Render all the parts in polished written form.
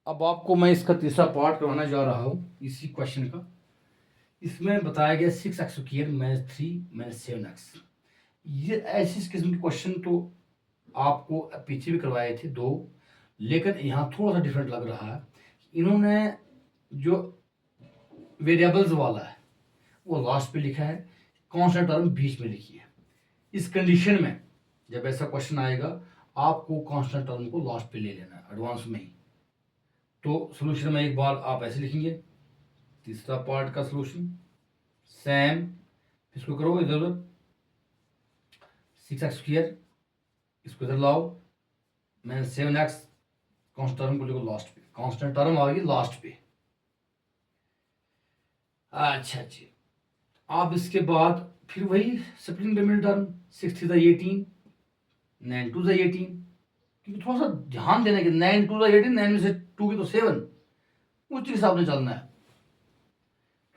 अब आपको मैं इसका तीसरा पार्ट करवाना जा रहा हूँ इसी क्वेश्चन का। इसमें बताया गया 6x² माइनस 3 माइनस 7x। ये ऐसी किस्म के क्वेश्चन तो आपको पीछे भी करवाए थे दो, लेकिन यहाँ थोड़ा सा डिफरेंट लग रहा है। इन्होंने जो वेरिएबल्स वाला है वो लास्ट पे लिखा है, कांस्टेंट टर्म बीच में लिखी है। इस कंडीशन में जब ऐसा क्वेश्चन आएगा आपको कांस्टेंट टर्म को लास्ट पे ले लेना है एडवांस में ही। तो सोल्यूशन में एक बार आप ऐसे लिखेंगे, तीसरा पार्ट का सोल्यूशन सेम, इसको करो इधर उधर, 6x², इसको इधर लाओ, मैंने 7x, कांस्टेंट टर्म को लिखो लास्ट पे, कांस्टेंट टर्म आ गई लास्ट पे। अच्छा जी, आप इसके बाद फिर वही स्प्लिटिंग रिमेंडर टर्म, 6 3 18, 9 2 18, क्योंकि थोड़ा सा ध्यान देना कि 9 2 18, 9 में से 2 की तो 7, उस हिसाब से चलना है।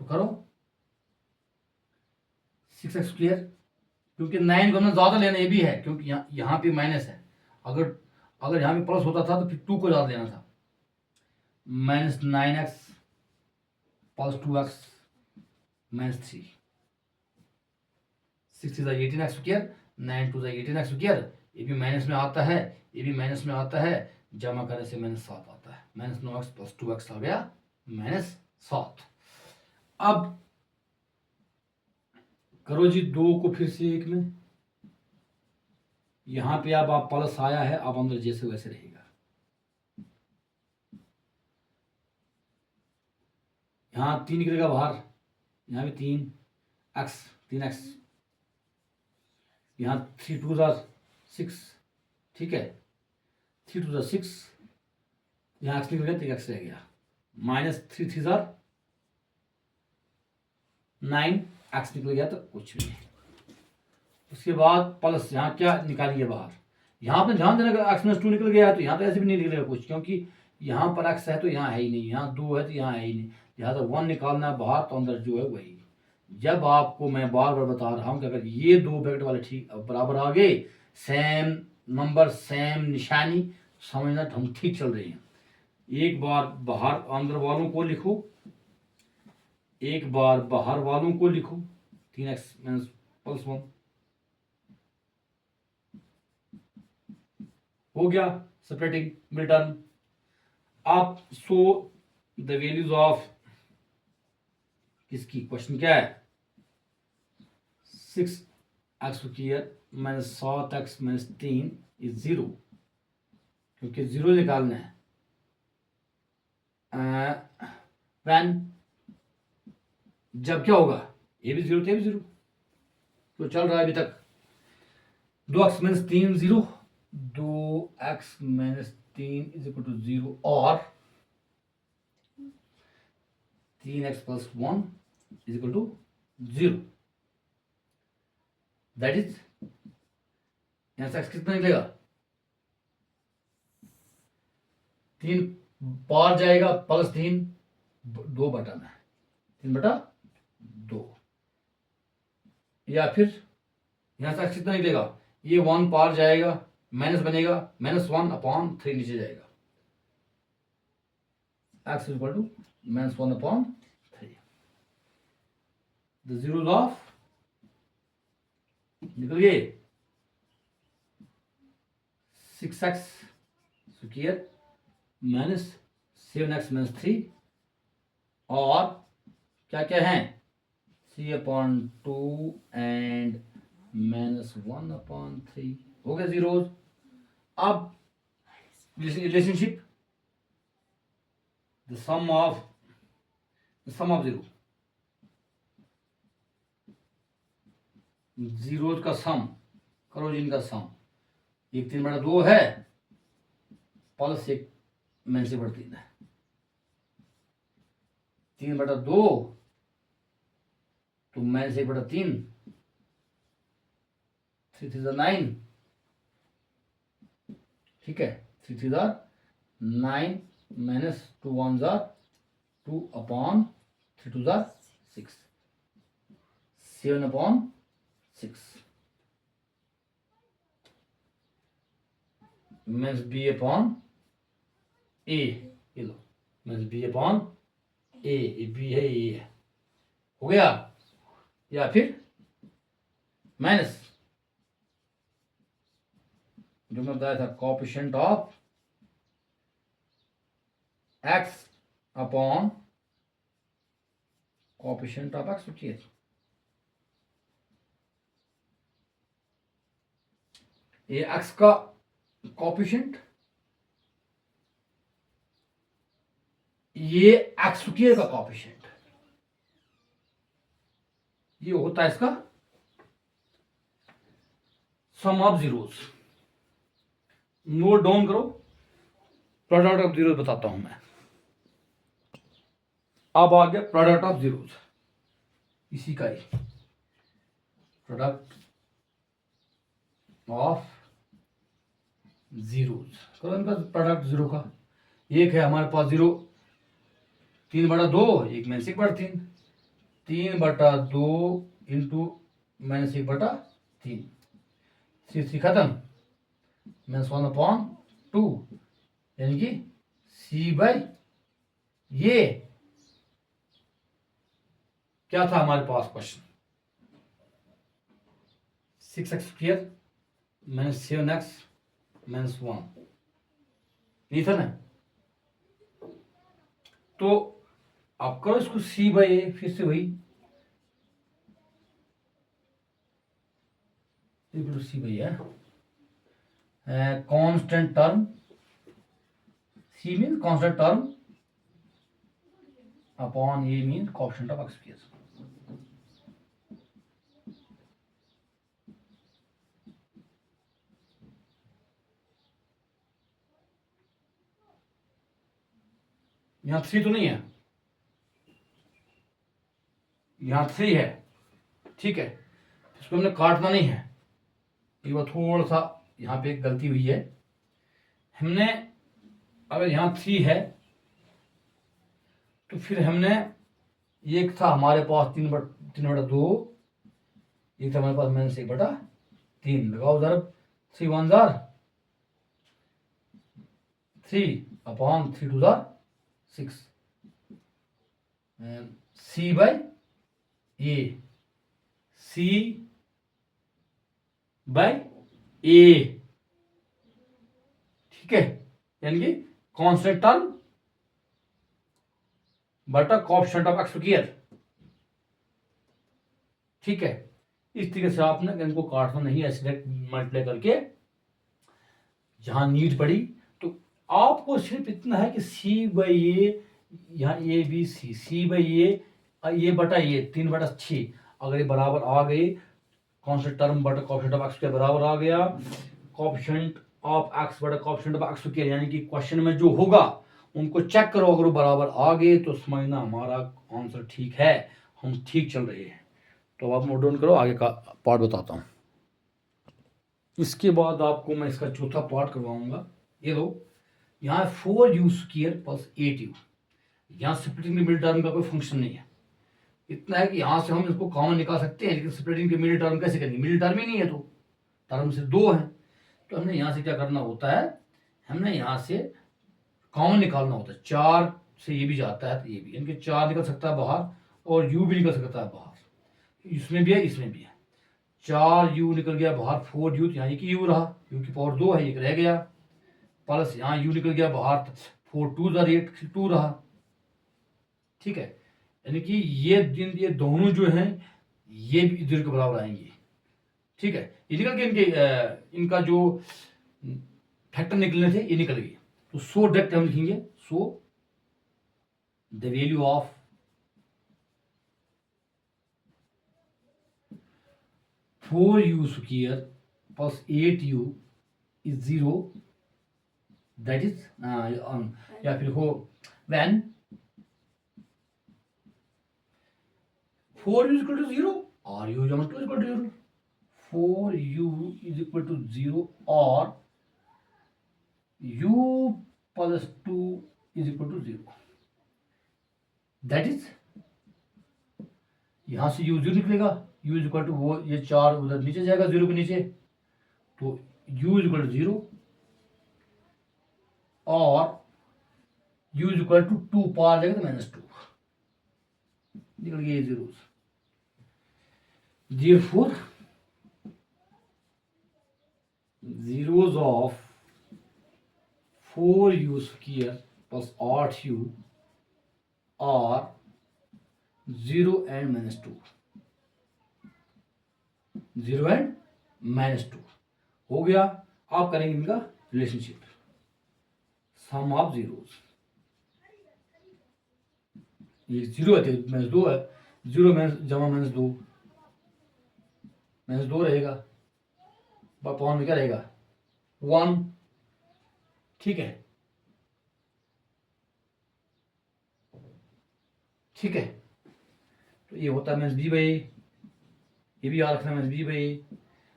तो करो 6x², क्योंकि 9 को हमने ज़्यादा लेना ये भी है, क्योंकि यहाँ पे माइनस है। अगर अगर यहाँ पे प्लस होता था तो फिर 2 को ज़्यादा लेना था। Minus 9x plus 2x minus 3, 6 3 18x², 9 2 18x², ये भी माइनस में आता है, ये भी माइनस में आता है, जमा करने से -7 आता है। -9x प्लस 2x आ गया -7। अब करो जी 2 को फिर से 1 में, यहां पे अब आप प्लस आया है, अब अंदर जैसे वैसे रहेगा। यहाँ 3 निकलेगा बाहर, यहाँ भी 3x, 3x, यहाँ 3 2 6, ठीक है, 3 2 6, यहाँ x निकल गया तो x रह गया, -3 3 9, x निकल गया तो कुछ भी नहीं। उसके बाद प्लस यहाँ क्या निकालिए बाहर, यहाँ पे ध्यान देना, अगर x -2 निकल गया है तो यहाँ तो ऐसे भी नहीं निकलेगा कुछ, क्योंकि यहाँ पर x है तो यहाँ है ही नहीं, यहाँ 2 है तो यहाँ है ही नहीं, लिहाजा 1 निकालना है बाहर, तो अंदर जो है वही। जब आपको मैं बार बार बता रहा हूँ कि अगर ये दो ब्रैकेट वाले ठीक बराबर आ गए, सेम नंबर सेम निशानी, समझना हम ठीक चल रहे हैं। एक बार बाहर अंदर वालों को लिखो, एक बार बाहर वालों को लिखो, 3x प्लस 1 हो गया सेपरेटिंग मिड टर्म। आप सो द वैल्यूज ऑफ किसकी, क्वेश्चन क्या है, 6x² minus 7x minus 3 is 0, क्योंकि 0 निकालना है। वैन जब क्या होगा, ये भी 0 थे, भी 0, तो चल रहा है अभी तक। 2x minus 3 0, 2x minus 3 is equal to 0, और 3x plus 1 is equal to 0। That is, यहां से x कितना निकलेगा, 3 पार जाएगा, प्लस 3, 2 बटन है, 3/2, या फिर यहां से x कितना निकलेगा, ये 1 पार जाएगा, माइनस बनेगा, -1/3 नीचे जाएगा, x equal to -1/3। The zeros of निकल गए, 6x² माइनस 7x माइनस 3, और क्या क्या है, 3/2 एंड -1/3, हो गया जीरोस। अब relationship, the sum of zero, zeros का सम करो जी, इनका सम, एक 3/2 है, प्लस 1 -3 है, 3/2 तो -1/3, 3 3 9, ठीक है, 3 3 9, -2 1 2/3 2 6, 7/6 means b upon a, ये लो माइनस बी अपॉन ए, ये बी है ए है, हो गया। या फिर माइनस जो मैं बताया था coefficient of x upon coefficient of x सोचिए, ये एक्स का कोएफिशिएंट, ये एक्स स्क्वायर का कोएफिशिएंट, ये होता है इसका सम ऑफ जीरोस। नोट डाउन करो, प्रोडक्ट ऑफ जीरोस बताता हूं मैं। अब आ गया प्रोडक्ट ऑफ जीरोस, इसी का ही प्रोडक्ट ऑफ जीरोस करो इनका प्रोडक्ट जीरो का। एक है हमारे पास जीरो 3/2, एक माइनस 1/3, 3/2 इंटू माइनस 1/3, सी खत्म, माइनस 1/2 यानी कि सी बाई ये क्या था हमारे पास question, 6x² minus 7x minus 1 नहीं था ना। तो आप करो इसको सी बाई ए, फिर से वही सी बाई है, constant term, c mean constant term upon a mean coefficient of x. यहां 3 तो नहीं है, यहां 3 है, ठीक है, इसको हमने काटना नहीं है। एक बार थोड़ा सा यहाँ पे गलती हुई है, हमने अगर यहाँ 3 है तो फिर हमने एक था हमारे पास 3/2, एक था हमारे पास माइनस 1/3, लगाओ जरा, 3 1 जार 3 अपॉन 3 2 जार 6, C by A, C by A, ठीक है, यानी कि कांस्टेंट टर्म बटा कोएफिशिएंट ऑफ एक्स स्क्वायर, ठीक है। इस तरीके से आपने इनको काटना नहीं है, ऐसे मल्टीप्लाई करके जहां नीड पड़ी तो आपको सिर्फ इतना है कि सी बाई ए, यहाँ ए बी सी बाई ए बटा ये 3/6, अगर ये बराबर आ गई, कांस्टेंट टर्म बटा कोएफिशिएंट ऑफ एक्स के बराबर आ गया, कोएफिशिएंट ऑफ एक्स बटा कोएफिशिएंट ऑफ एक्स स्क्वायर, यानी कि क्वेश्चन में जो होगा उनको चेक करो, अगर वो बराबर आ गए तो समझना हमारा आंसर ठीक है, हम ठीक चल रहे हैं। तो आप नोट डाउन करो, आगे का पार्ट बताता हूँ। इसके बाद आपको मैं इसका चौथा पार्ट करवाऊंगा। ये लो, यहाँ 4u² प्लस 8u, यहाँ स्प्लिटिंग के मिडिल टर्म का कोई फंक्शन नहीं है, इतना है कि यहाँ से हम इसको कॉमन निकाल सकते हैं, लेकिन स्प्लिटिंग के मिडिल टर्म कैसे करेंगे, मिडिल टर्म ही नहीं है, तो टर्म से 2 है, तो हमने यहाँ से क्या करना होता है, हमने यहाँ से कॉमन निकालना होता है। 4 से ये भी जाता है तो ये भी, यानी कि 4 निकल सकता है बाहर और u भी निकल सकता है बाहर, इसमें भी है इसमें भी है। 4u निकल गया बाहर, 4u, यहाँ कि u रहा, u की पावर 2 है, एक रह गया, प्लस यहाँ u निकल गया बाहर, 4 2 8, 2 रहा, ठीक है, यानी कि ये दोनों जो हैं ये भी इधर के बराबर आएंगे, ठीक है। ये निकल के इनका जो फैक्टर निकलने थे ये निकल गए, तो सो डायरेक्ट हम लिखेंगे, so the value of four you square plus 8u is 0, that is या फिर हो when 4u is equal to 0 or u is equal to 0, 4u is equal to 0 or u plus 2 is equal to 0, that is यहां से u 0 निकलेगा, u is equal to वो ये 4 उधर नीचे जाएगा 0 के नीचे, तो u is equal to 0 और u इज इक्वल टू 2 पार जाएगा तो -2 निकल गया ये zeros. Therefore zeros of 4u square plus 8u are 0 and -2, 0 and -2 हो गया। आप करेंगे इनका रिलेशनशिप, सम ऑफ जीरोस। ये 0 है -2 है, 0 जमा -2 -2 रहेगा, पॉइंट में क्या रहेगा 1, ठीक है, ठीक है। तो ये होता है -b/a, ये भी याद रखना -b/a,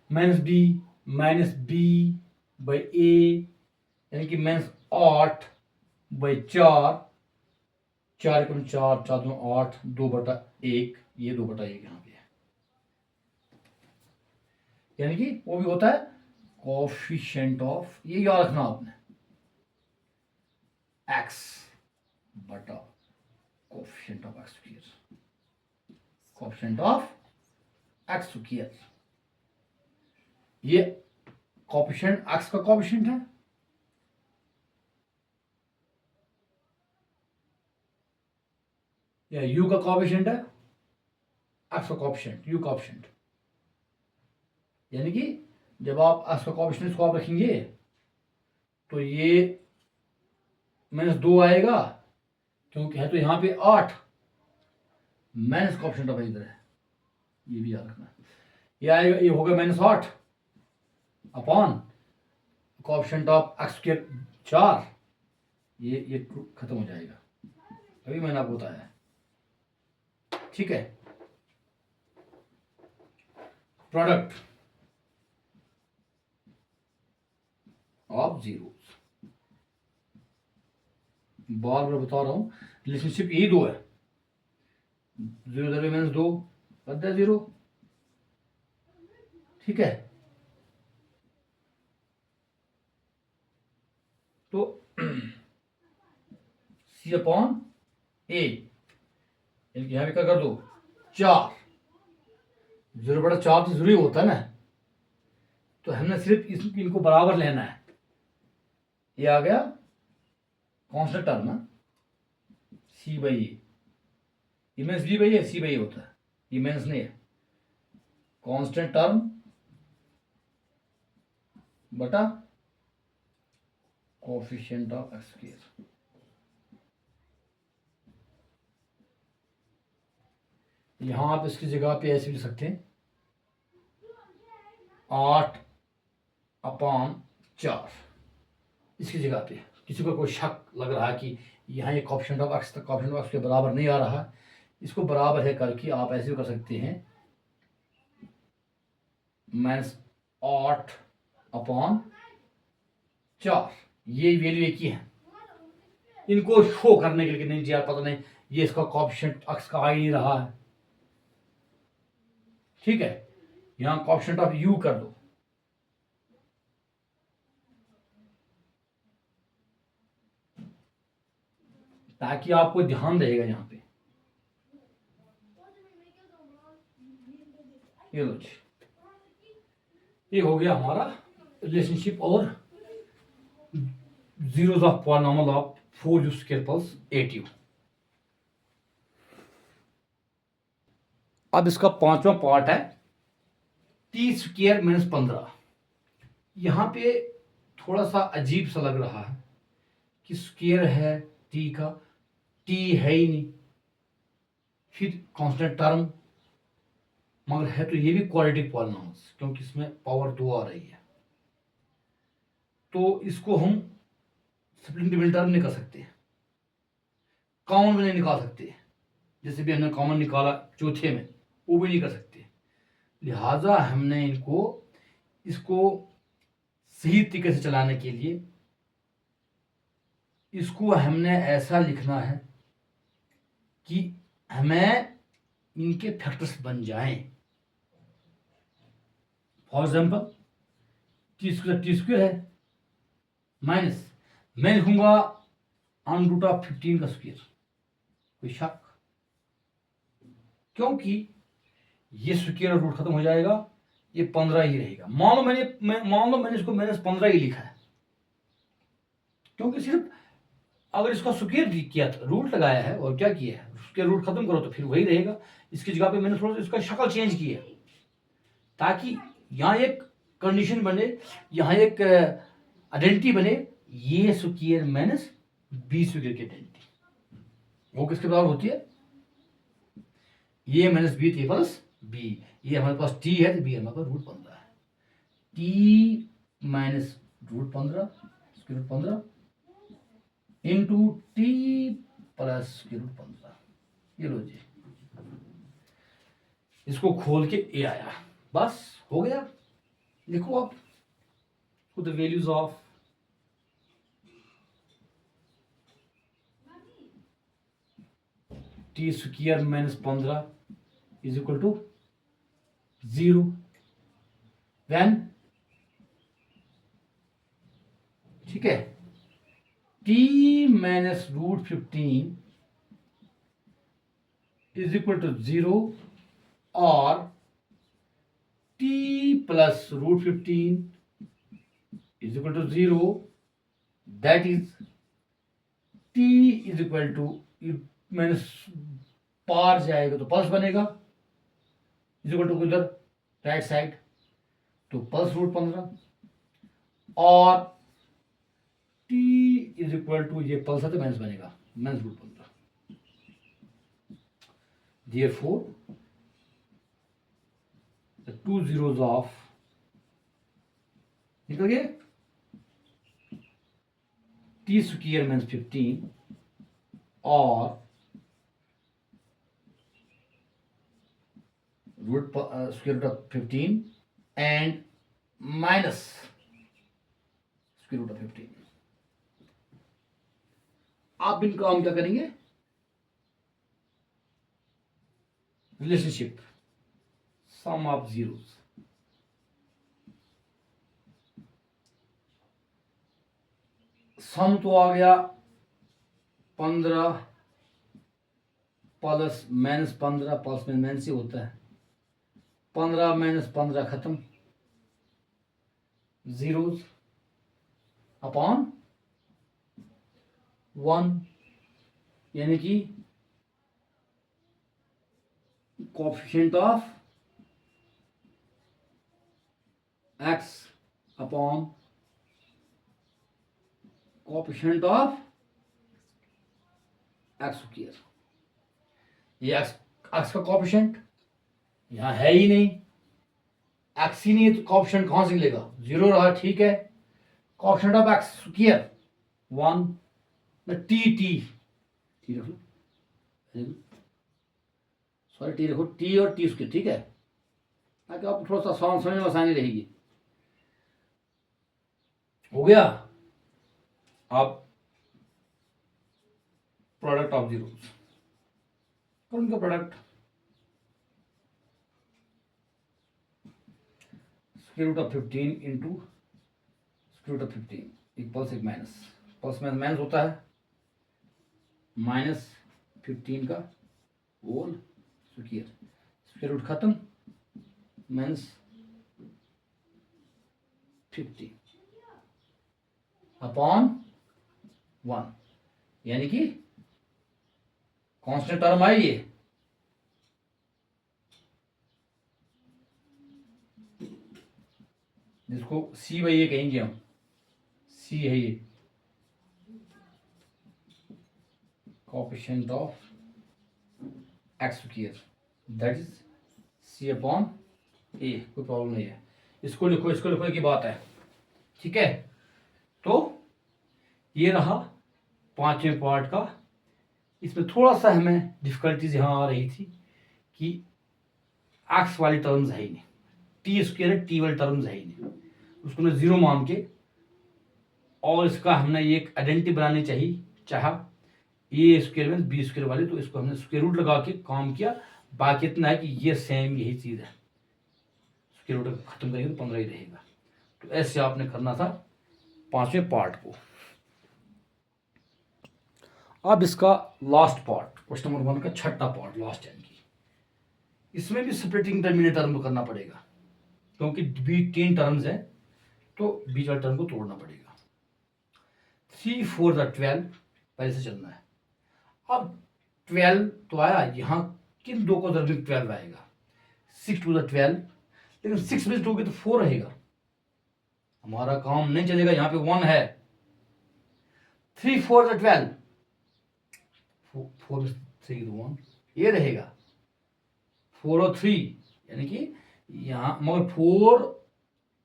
-b/a यानी कि -8/4, 4 × 4 4 2 8, 2/1, ये 2/1 यहाँ पे है, यानी कि वो भी होता है कोफिशिएंट ऑफ, ये याद रखना आपने, x बटा coefficient of x square, coefficient of x square, ये कोफिशिएंट x का कोफिशिएंट है, या u का कोफिशिएंट है, x का कोफिशिएंट, u कोफिशिएंट, यानी कि जब आप x का कोफिशिएंट इसको आप रखेंगे तो ये -2 आएगा, क्योंकि है तो यहाँ पे 8, माइनस कोफिशिएंट ऑफ इधर है, ये भी याद रखना। ये आएगा, ये होगा -8 upon coefficient of x square 4, ये खत्म हो जाएगा, अभी मैंने आपको बताया, ठीक है। प्रोडक्ट ऑफ जीरोस, बार बार बता रहा हूं, रिलेशनशिप यही दो है, 0 -2 बदला 0, ठीक है। तो c अपॉन a, यहां भी क्या कर दो 4, 0/4 तो जरूरी होता है ना, तो हमने सिर्फ इनको बराबर लेना है, ये आ गया कांस्टेंट टर्म ना, c/a, ये माइनस b/a, c/a होता है, ये माइनस नहीं है, कांस्टेंट टर्म बटा कोफिशिएंट ऑफ x स्क्वायर, यहां आप इसकी जगह पे ऐसे लिख सकते हैं 8/4, इसकी जगह पे किसी को कोई शक लग रहा है कि यहाँ ये coefficient of x coefficient of x के बराबर नहीं आ रहा, इसको बराबर है करके आप ऐसे भी कर सकते हैं -8/4, ये वैल्यू एक ही है, इनको शो करने के लिए नहीं जी यार पता नहीं ये इसका कोफिशिएंट x का आ ही नहीं रहा है, ठीक है, यहां कोफिशिएंट ऑफ u कर दो, ताकि आपको ध्यान रहेगा यहां पे, ये लो जी, ये हो गया हमारा रिलेशनशिप और zeros of polynomial of 4u square plus 8u। अब इसका 5वां पार्ट है t स्क्वायर -15। यहां पे थोड़ा सा अजीब सा लग रहा है कि स्क्वायर है t का, t है ही नहीं, फिर कांस्टेंट टर्म, मगर है तो ये भी क्वाड्रेटिक पॉलिनॉमियल्स, क्योंकि इसमें पावर 2 आ रही है, तो इसको हम सप्लीमेंट्री टर्म नहीं कर सकते, कॉमन में नहीं निकाल सकते, जैसे भी हमने कॉमन निकाला चौथे में, वो भी नहीं कर सकते, लिहाजा हमने इसको सही तरीके से चलाने के लिए इसको हमने ऐसा लिखना है कि हमें इनके फैक्टर्स बन जाएं। फॉर एग्जाम्पल टी स्क्वायर है माइनस, मैं लिखूंगा √15 का स्क्वायर। कोई शक? क्योंकि ये स्क्वायर रूट खत्म हो जाएगा, ये 15 ही रहेगा। मान लो मैंने इसको -15 ही लिखा है, क्योंकि सिर्फ अगर इसका स्क्वायर किया था, रूट लगाया है और क्या किया है, उसके रूट खत्म करो तो फिर वही रहेगा। इसकी जगह पे मैंने थोड़ा सा इसका शक्ल चेंज की है, ताकि यहाँ एक कंडीशन बने, यहाँ एक आइडेंटिटी बने, ये स्क्वायर माइनस बी स्क्वायर की आइडेंटिटी। वो किसके बराबर होती है? ये माइनस बी प्लस बी। ये हमारे पास टी है तो बी हमारे पास √15 है। T minus √15 square root 15 into t plus square root 15। ये लो जी, इसको खोल के ए आया, बस हो गया। लिखो आप the values of T square minus 15 is equal to 0 when, ठीक है, T minus √15 is equal to 0 और T plus √15 is equal to 0, that is T is equal to minus पार जाएगा तो प्लस बनेगा, इज इक्वल टू इधर right side तो plus √15 और टी इज इक्वल टू ये प्लस है तो माइनस बनेगा, minus √15। Therefore, the 2 zeros of निकल गए, टी स्क्वायर माइनस 15 और square root of 15 and minus square root of 15। आप इनका हम क्या करेंगे? Relationship sum of zeros. Sum तो आ गया 15 प्लस -15 प्लस में माइनस ही होता है, 15 - 15 खत्म, जीरोस अपॉन 1, यानी कि coefficient of x upon coefficient of x square. ये x का कोएफिशिएंट यहां है ही नहीं, x ही नहीं है तो कोएफिशिएंट कहां से मिलेगा? 0 रहा, ठीक है। Coefficient of x square 1, T रख लो, सॉरी टी रखो, टी और टी स्क्वायर, ठीक है, ताकि आपको थोड़ा सा समझ में आसानी रहेगी। हो गया। अब प्रोडक्ट ऑफ जीरोस, उनका product square root of 15 into square root of 15, एक प्लस एक माइनस, प्लस माइनस माइनस होता है, -15 का होल स्क्वायर, स्क्वायर रूट खत्म, -15 अपॉन 1, यानी कि कांस्टेंट टर्म आई ये, जिसको सी बाई ए कहेंगे हम, सी है ये coefficient of x square, that is C upon A. कोई प्रॉब्लम नहीं है, इसको लिखो की बात है, ठीक है। तो ये रहा 5वें पार्ट का। इसमें थोड़ा सा हमें डिफिकल्टीज यहाँ आ रही थी कि x वाली टर्म्स है ही नहीं, टी स्क्वायर है, टी वाली टर्म्स है ही नहीं, उसको हमने 0 मान के और इसका हमने एक आइडेंटिटी बनानी चाहिए, चाहा ए स्क्वायर में बी स्क्वायर वाली, तो इसको हमने स्क्वायर रूट लगा के काम किया। बाकी इतना है कि ये सेम यही चीज़ है, स्क्वायर रूट खत्म करेंगे तो 15 ही रहेगा। तो ऐसे आपने करना था 5वें पार्ट को। अब इसका लास्ट पार्ट, क्वेश्चन नंबर 1 का छठा पार्ट, लास्ट यानी कि इसमें भी स्प्लिटिंग टर्मिनेट टर्म करना पड़ेगा, क्योंकि बीच 3 टर्म्स है तो बीच वाले टर्म को तोड़ना पड़ेगा। 3 4 12 पहले से चलना है। अब 12 तो आया, यहाँ किन दो को जरूर 12 आएगा, 6 2 12, लेकिन 6 में 2 तो 4 रहेगा, हमारा काम नहीं चलेगा, यहाँ पे 1 है। 3 4 12, 4 में 3 तो 1 ये रहेगा, 4 और 3 यानी कि यहाँ, मगर 4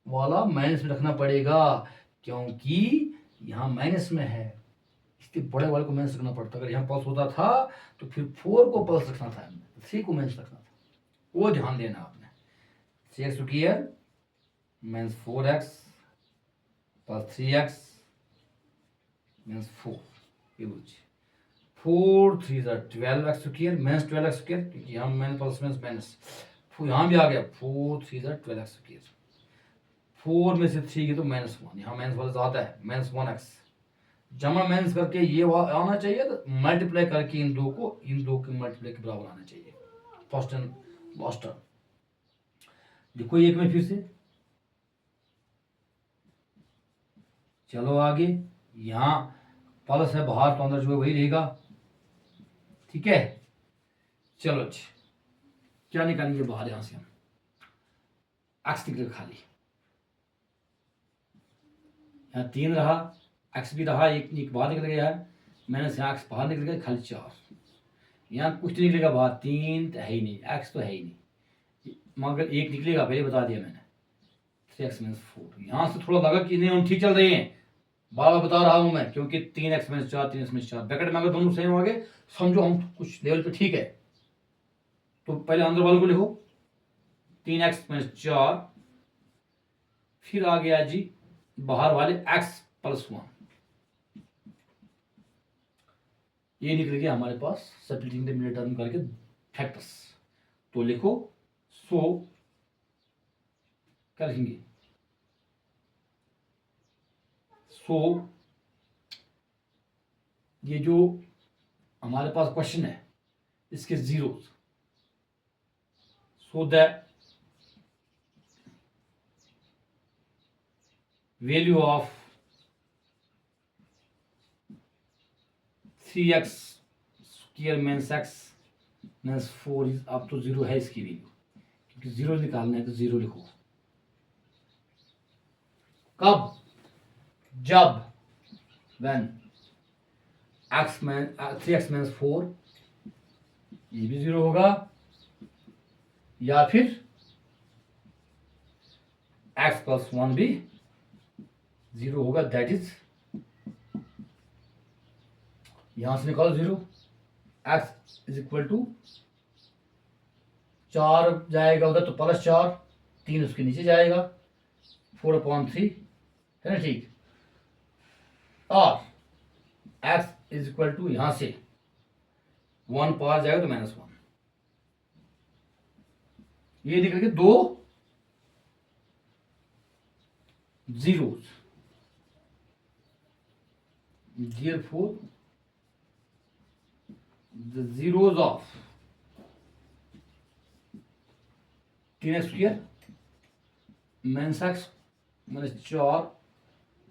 वाला माइनस में रखना पड़ेगा, क्योंकि यहाँ माइनस में है, इसके बड़े वाले को माइनस रखना पड़ता। अगर यहाँ प्लस होता था तो फिर 4 को प्लस रखना था, 3 को माइनस रखना था, वो ध्यान देना आपने। 6 square minus 4x plus 3x minus 4, ये बुझिए 4 3 12x square minus 12x square, क्योंकि यहाँ माइनस प्लस माइनस माइनस, यहाँ भी आ गया 4 3 12x स्क्वायर, 4 में से 3 की तो -1, यहाँ माइनस वाला ज़्यादा है, -1x जमा माइनस करके ये आना चाहिए, तो मल्टीप्लाई करके इन दो के मल्टीप्लाई के बराबर आना चाहिए, फर्स्ट एंड लास्ट टर्म। देखो एक में फिर से, चलो आगे, यहाँ प्लस है बाहर तो अंदर जो है वही रहेगा, ठीक है। चलो जी, क्या निकालेंगे बाहर, यहां से हम एक्स निकले खाली, यहाँ 3 रहा, एक्स भी रहा, एक बाहर निकल गया है, मैंने से एक्स बाहर निकल गया, खाली 4, यहाँ कुछ नहीं निकलेगा बाहर, 3 तो है ही नहीं, एक्स तो है ही नहीं, मगर एक निकलेगा, पहले बता दिया मैंने, 3x - 4। यहाँ से थोड़ा लगा कि नहीं हम ठीक चल रहे हैं, बार बार बता रहा हूं मैं, क्योंकि 3x - 4 3x - 4 ब्रैकेट में अगर दोनों सेम हो गए, समझो हम कुछ लेवल पे ठीक है। तो पहले अंदर वाले को लिखो, 3x - 4, फिर आ गया जी बाहर वाले x + 1, ये निकल गया हमारे पास सब्स्टिट्यूटिंग द मिडिल टर्म करके फैक्टर्स। तो लिखो, सो क्या लिखेंगे, सो ये जो हमारे पास क्वेश्चन है इसके zeros, so that value of 3x square minus x minus 4 is अब तो 0 है इसकी वैल्यू, क्योंकि 0 निकालना है तो 0 लिखो। कब, जब when 3x - 4 ये भी 0 होगा, या फिर x + 1 भी 0 होगा, दैट इज, यहां से निकालो 0, x = 4 जाएगा उधर तो +4, 3 उसके नीचे जाएगा, 4/3 है ना, ठीक। और x = यहां से 1 पार जाएगा तो -1, ये निकल के 2 zeros, therefore the zeros of 3x square minus x - 4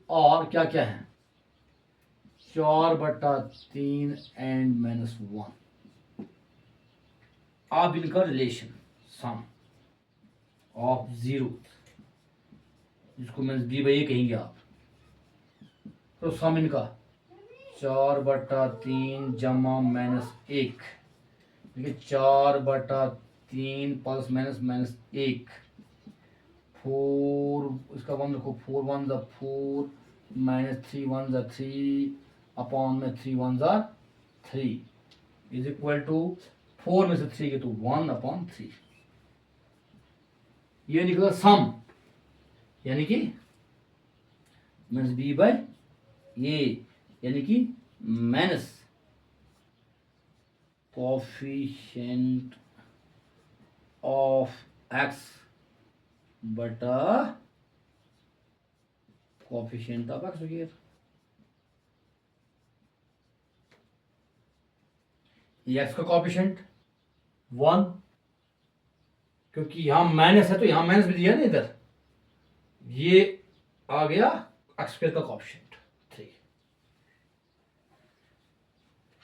और क्या क्या है, 4/3 एंड -1, आप इनका रिलेशन सम ऑफ जीरो, जिसको -b/a कहेंगे आप, तो सम इनका 4/3 जमा -1, देखिए 4/3 प्लस माइनस -1, 4 इसका 1 देखो, 4 1 ज़ा 4 -3 1 ज़ा 3 अपॉन में 3 1 ज़ा 3 इज इक्वल टू 4 में से 3 के तो 1/3, ये निकला सम, यानी कि -b/a, यानी कि माइनस कोफिशिएंट ऑफ x बटा कोफिशिएंट ऑफ x स्क्वायर, ये x का कॉफिशिएंट 1, क्योंकि यहां माइनस है तो यहां माइनस भी दिया ना इधर, ये आ गया x स्क्वायर का कॉफिशिएंट 3।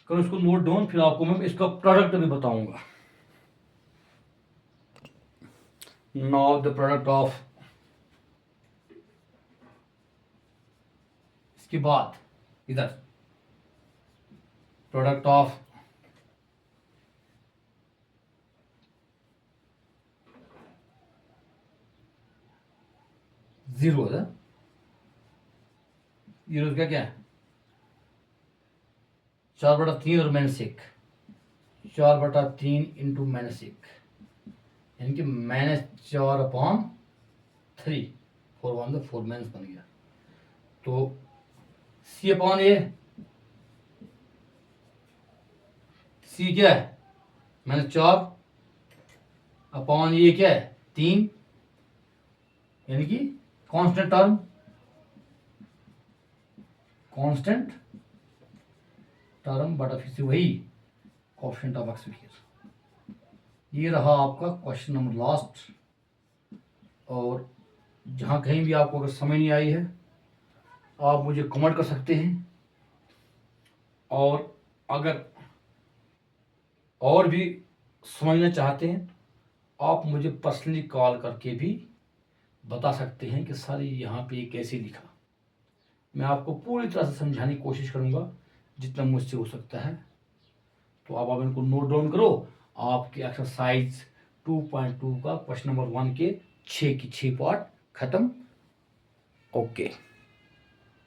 करो इसको नोट डाउन, फिर आपको मैं इसका प्रोडक्ट भी बताऊंगा। नाउ द प्रोडक्ट ऑफ, इसके बाद इधर प्रोडक्ट ऑफ जीरो है, जीरो का क्या है 4/3 और -1, 4/3 इंटू -1, यानी कि -4/3, 4 1 4 माइनस बन गया। तो C/A, C क्या है -4 ये क्या है 3, यानी कि कांस्टेंट टर्म, कांस्टेंट टर्म बटा फिर से वही कोएफिशिएंट ऑफ x स्क्वायर। ये रहा आपका क्वेश्चन नंबर लास्ट। और जहाँ कहीं भी आपको अगर समझ नहीं आई है आप मुझे कमेंट कर सकते हैं, और अगर और भी समझना चाहते हैं आप मुझे पर्सनली कॉल करके भी बता सकते हैं कि सर यहाँ पे कैसे लिखा। मैं आपको पूरी तरह से समझाने की कोशिश करूँगा जितना मुझसे हो सकता है। तो आप इनको नोट डाउन करो। आपके एक्सरसाइज 2.2 का क्वेश्चन नंबर 1 के 6 की 6 पार्ट खत्म। ओके।